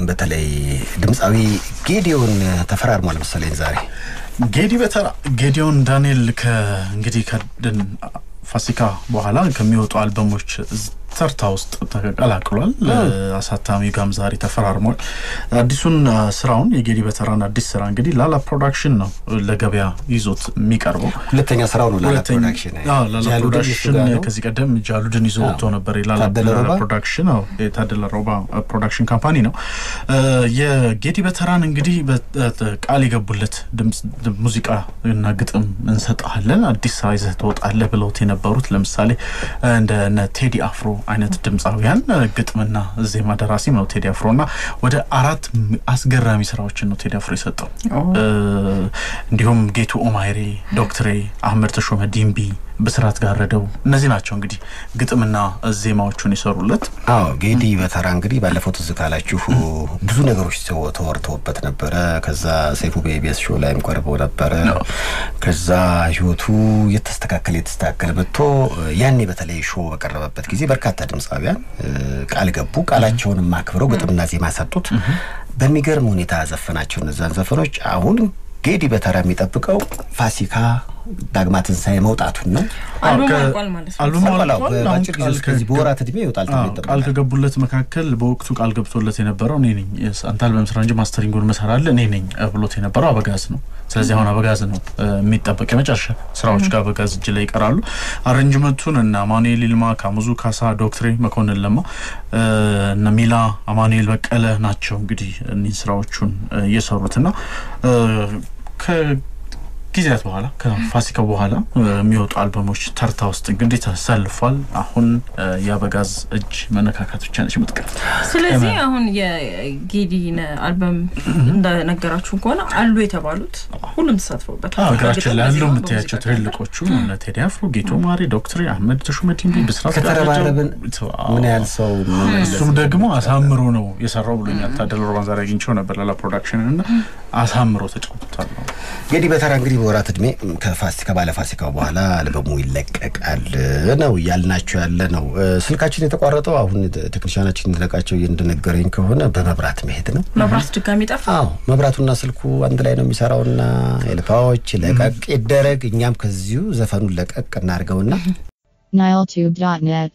በተለይ ድምጻዊ ጌዲዮን ተፈራርሟል መሰለኝ ዛሬ ጌዲዮን ዳንኤል እንግዲህ ፋሲካ በኋላ ከሚወጡ አልበሞች ተርታ ውስጥ ተቀላቅሏል አሳታሚ ጋም ዛሬ ተፈራርሟል አዲሱን ስራውን የጌዲ በተራን አዲስ ስራ እንግዲህ ላላ ፕሮዳክሽን ነው ለገበያ ይዞት የሚቀርበው ሁለተኛ ስራው ነው ላላ ፕሮዳክሽን ላላ ፕሮዳክሽን ከዚህ ቀደም ጃሉድን ይዞ ወጥቶ ነበር ላላ ፕሮዳክሽን ነው የታደለ ሮባ ፕሮዳክሽን ካምፓኒ ነው የጌዲ በተራን እንግዲህ በቃል የገቡለት ድምጽ ሙዚቃ እና ግጥም እንሰጣለን አዲስ ሳይዘህ ተወጣለህ ብለውት የነበሩት ለምሳሌ እንደ ቴዲ አፍሮ አይነት ድምጻውያን ግጥምና ዜማ ደራሲም ነው ቴዲ አፍሮና ወደ 4 አስገራሚ ስራዎችን ነው ቴዲ አፍሮ የሰጠው እንዲሁም ጌቱ ኦማይሬ ዶክተር አህመድ ተሾመ ዲምቢ በስራት ጋርደው እነዚህ ናቸው እንግዲህ ግጥምና ዜማዎቹን ይሰሩለት ጌዲ በተራ እንግዲህ ባለፈው ተዝካላችሁ ብዙ ነገሮች ተወርተውበት ነበር ከዛ ሰይፉ በኢቢኤስ ሾው ላይም ቀርቦ ነበር ከዛ ህይወቱ የተስተካከለ በቶ ያኔ በተለይ ሾው በቀረበበት ጊዜ በርካታ ድምጻውያን ቃል ገቡ ቃላቸውን ማክብረው ግጥምና ዜማ ሰጡት በሚገርም ሁኔታ ዘፈናቸው እነዛን ዘፈኖች አሁን ጌዲ በተራ የሚጠብቀው ፋሲካ ዳግማትን ሳይመውጣቱን ነው አልበሙ ባጭር ጊዜ ከዚህ በወራት እድሜ ይወጣል ተብሎ ቃል ከገቡለት መካከል በወቅቱ ቃል ገብቶለት የነበረው እኔ ነኝ አንታል በመስራንጂ ማስተሪንጉን መሰራለ እኔ ነኝ ብሎት የነበረው አበጋዝ ነው ስለዚህ አሁን አበጋዝ ነው የሚጠበቅ የመጨረሻ ስራዎች ጋር አበጋዝ እጅ ላይ ይቀራሉ አሬንጅመንቱን እና ማኑኤል ይልማ ካሙዙ ካሳ ዶክተር መኮንን ለማ እና ሚላ አማኑኤል በቀለ ናቸው እንግዲህ እነዚህ ስራዎቹን እየሰሩትና ከጊዜያት በኋላ ከፋሲካ በኋላ የሚወጡ አልበሞች ተርታ ውስጥ እንግዲህ ተሰልፏል አሁን ያበጋዝ እጅ መነካካት ብቻ ነች የምትቀር ስለዚህ አሁን የጌዲን አልበም እንደነገራችሁ ከሆነ አሉ የተባሉት ሁሉም ተሳትፈውበት አገራችን ላይ ያለው የምታያቸው ትልልቆቹ እነ ቴዲ አፍሮ ጌቱ ማሪ ዶክተር አህመድ ተሾመ ዲምቢ በስራት ከተረባረብን ምን ያህል ሰው እሱም ደግሞ አሳምሮ ነው የሰራው ብሎኛል ታደለ ሮባን ዛሬ አግኝቼው ነበር ላላ ፕሮዳክሽን እና አሳምሮ ተጫውቷል ጌዲ በተራ እንግዲህ በወራት እድሜ ከፋሲካ ባለፋሲካው በኋላ አልበሙ ይለቀቃል ነው ያልናቸው ያለ ነው ስልካችን የተቋረጠው አሁን ቴክኒሻናችን እንደለቃቸው እንደነገረኝ ከሆነ በመብራት መሄድ ነው መብራት ድጋሚ ጠፋ መብራቱና ስልኩ አንድ ላይ ነው የሚሰራውና ኤልፓዎች ለቀቅ ይደረግ እኛም ከዚሁ ዘፈኑን ለቀቅ እናርገውና niletube.net